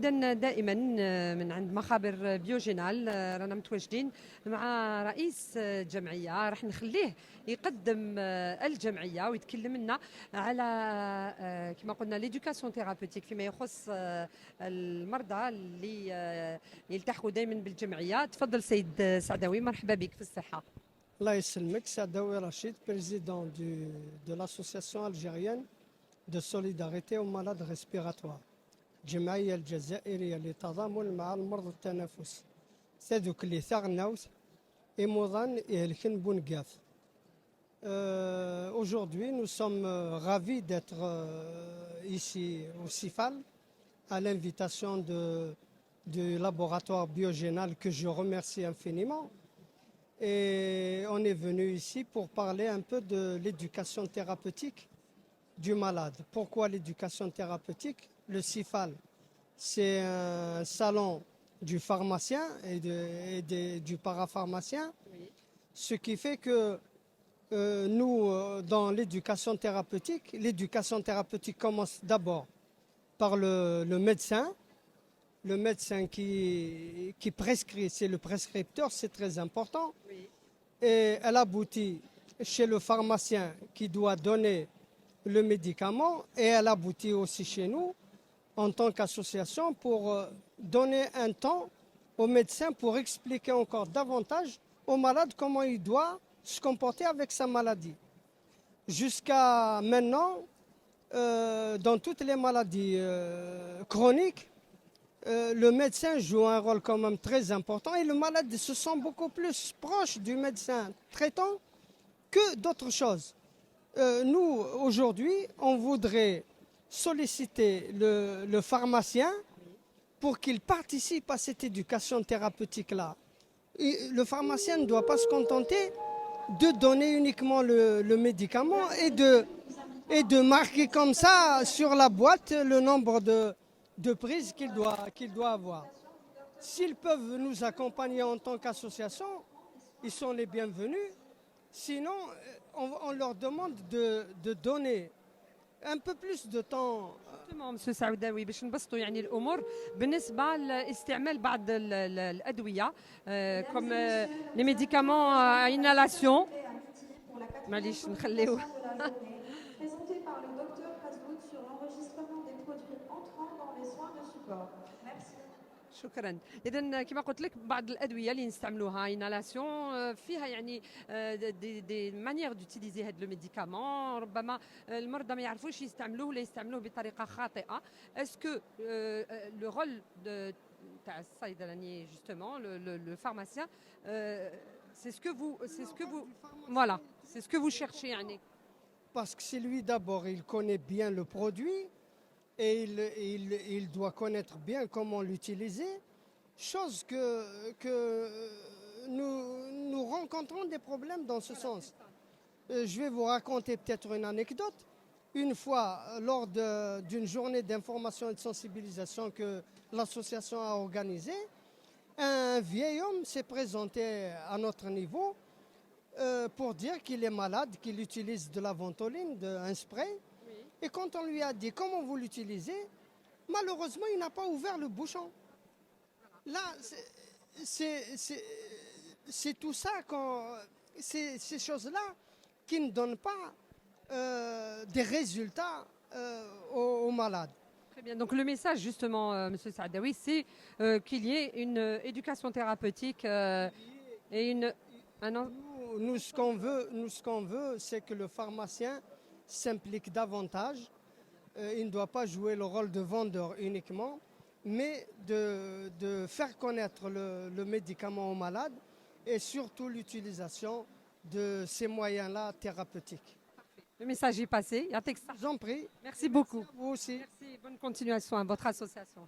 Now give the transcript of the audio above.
إذن دائما من عند مخابر بيوجينال رانا متواجدين مع رئيس جمعية راح نخليه يقدم الجمعية ويتكلم لنا على كما قلنا ليدوكاسيون ثيرابوتيك فيما يخص المرضى اللي يلتحقوا دائما بالجمعية. تفضل سيد سعداوي، مرحبا بك في الصحة. الله يسلمك. سعداوي رشيد، président de l'association algérienne de solidarité aux malades respiratoires. الجمعية الجزائرية للتضامن مع المرضى التنفس سادوك اللي ثغناوت إموضان إهلكن بونقاف. Aujourd'hui, nous sommes ravis d'être ici au CIFAL à l'invitation du laboratoire biogénal que je remercie infiniment. Et on est venu ici pour parler un peu de l'éducation thérapeutique du malade. Pourquoi l'éducation thérapeutique? Le CIFAL, c'est un salon du pharmacien et du parapharmacien, ce qui fait que nous, dans l'éducation thérapeutique commence d'abord par le médecin. Le médecin qui prescrit, c'est le prescripteur, c'est très important. Et elle aboutit chez le pharmacien qui doit donner le médicament, et elle aboutit aussi chez nous en tant qu'association pour donner un temps au médecin pour expliquer encore davantage au malade comment il doit se comporter avec sa maladie. Jusqu'à maintenant, dans toutes les maladies chroniques, le médecin joue un rôle quand même très important et le malade se sent beaucoup plus proche du médecin traitant que d'autres choses. Nous, aujourd'hui, on voudrait solliciter le pharmacien pour qu'il participe à cette éducation thérapeutique-là. Le pharmacien ne doit pas se contenter de donner uniquement le médicament et de marquer comme ça sur la boîte le nombre de prises qu'il doit avoir. S'ils peuvent nous accompagner en tant qu'association, ils sont les bienvenus. Sinon, on leur demande de donner un peu plus de temps. مسيو سعوداوي باش نبسطوا يعني الامور بالنسبه لاستعمال بعض الادويه كوم لي ميديكامون انالاسيون. معليش نخليو. Présenté par le docteur Hasdoud sur l'enregistrement des produits entrant dans les soins de support. Merci. شكرا. اذا كما قلت لك بعض الادويه اللي نستعملوها انالاسيون فيها يعني دي مانيير دوتيليزي هذا لو ميديكامون، ربما المرضى ما يعرفوش يستعملوه ولا يستعملوه بطريقه خاطئه. اسكو لو رول تاع الصيدلاني جوستومون لو فارماسيان c'est ce que vous voilà, c'est ce que vous cherchez يعني. Parce que c'est lui d'abord, il connaît bien le produit et il doit connaître bien comment l'utiliser, chose que nous rencontrons des problèmes dans ce sens. Je vais vous raconter peut-être une anecdote. Une fois, lors d'une journée d'information et de sensibilisation que l'association a organisée, un vieil homme s'est présenté à notre niveau pour dire qu'il est malade, qu'il utilise de la ventoline, un spray. Et quand on lui a dit comment vous l'utilisez, malheureusement, il n'a pas ouvert le bouchon. Là, c'est tout ça, ces choses-là qui ne donnent pas des résultats aux malades. Très bien. Donc le message justement, Monsieur Saadawi, c'est qu'il y ait une éducation thérapeutique et une... Nous, ce qu'on veut, c'est que le pharmacien s'implique davantage. Il ne doit pas jouer le rôle de vendeur uniquement, mais de faire connaître le médicament aux malades et surtout l'utilisation de ces moyens-là thérapeutiques. Le message est passé. Je vous en prie. Merci beaucoup. Merci à vous aussi. Merci. Bonne continuation à votre association.